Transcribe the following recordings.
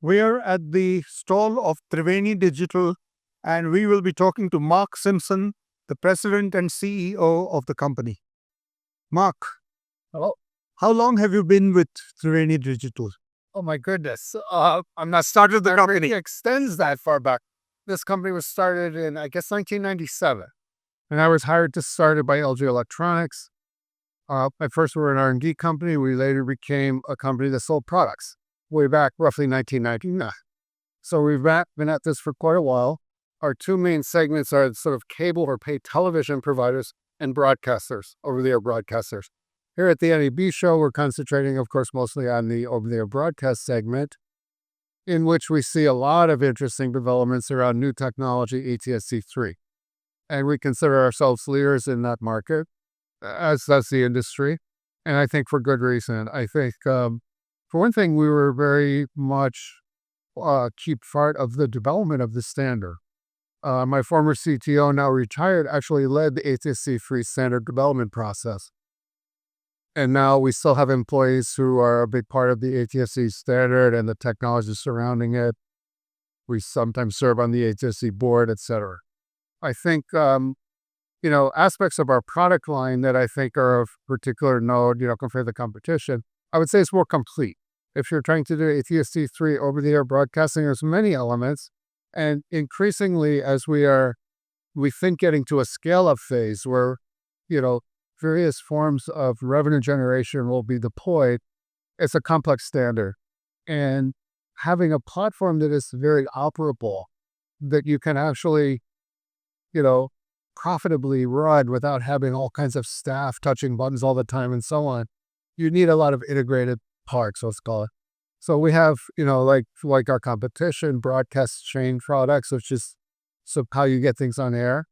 We are at the stall of Triveni Digital, and we will be talking to Mark Simpson, the president and CEO of the company. Mark, Hello. how long have you been with Triveni Digital? Oh my goodness. I'm not started the company. Extends that far back. This company was started in, I guess, 1997. And I was hired to start it by LG Electronics. At first, we were an R&D company. We later became a company that sold products way back roughly 1999. So we've been at this for quite a while. Our two main segments are sort of cable or pay television providers and broadcasters, over-the-air broadcasters. Here at the NAB show, we're concentrating, of course, mostly on the over-the-air broadcast segment, in which we see a lot of interesting developments around new technology, ATSC3. And we consider ourselves leaders in that market, as does the industry, and I think for good reason. I think, for one thing, we were very much a key part of the development of the standard. My former CTO, now retired, actually led the ATSC3 standard development process. And now we still have employees who are a big part of the ATSC standard and the technology surrounding it. We sometimes serve on the ATSC board, etc. I think, aspects of our product line that I think are of particular note, compared to the competition, I would say it's more complete. If you're trying to do ATSC3 over-the-air broadcasting, there's many elements. And increasingly, as we think getting to a scale-up phase where, various forms of revenue generation will be deployed, it's a complex standard. And having a platform that is very operable, that you can actually, profitably run without having all kinds of staff touching buttons all the time and so on, you need a lot of integrated parts, let's call it. So we have, like our competition, broadcast chain products, which is how you get things on air.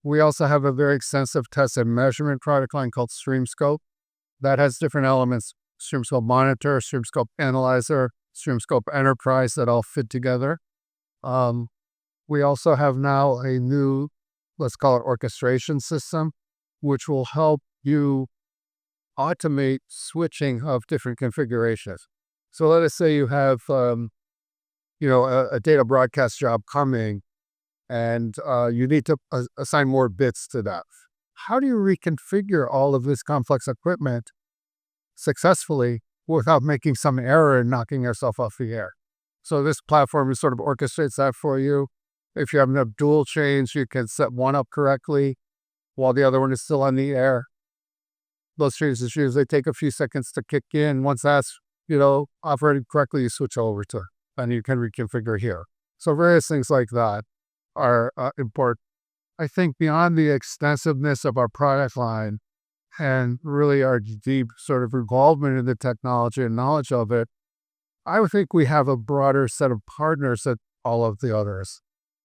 We also have a very extensive test and measurement product line called StreamScope that has different elements: StreamScope Monitor, StreamScope Analyzer, StreamScope Enterprise, that all fit together. We also have now a new, let's call it, orchestration system, which will help you automate switching of different configurations. So let us say you have, a data broadcast job coming, and you need to assign more bits to that. How do you reconfigure all of this complex equipment successfully without making some error and knocking yourself off the air? So this platform sort of orchestrates that for you. If you have enough dual chains, you can set one up correctly while the other one is still on the air. Those changes usually take a few seconds to kick in. Once that's operated correctly, you switch over to it, and you can reconfigure here. So various things like that are important. I think beyond the extensiveness of our product line and really our deep sort of involvement in the technology and knowledge of it, I would think we have a broader set of partners than all of the others.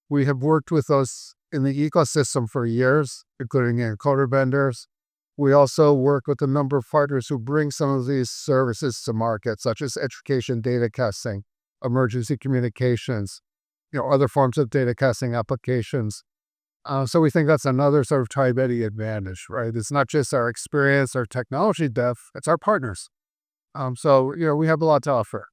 We have worked with those in the ecosystem for years, including encoder vendors. We also work with a number of partners who bring some of these services to market, such as education data casting, emergency communications, other forms of data casting applications. So we think that's another sort of Triveni advantage, right? It's not just our experience, our technology depth, it's our partners. So we have a lot to offer.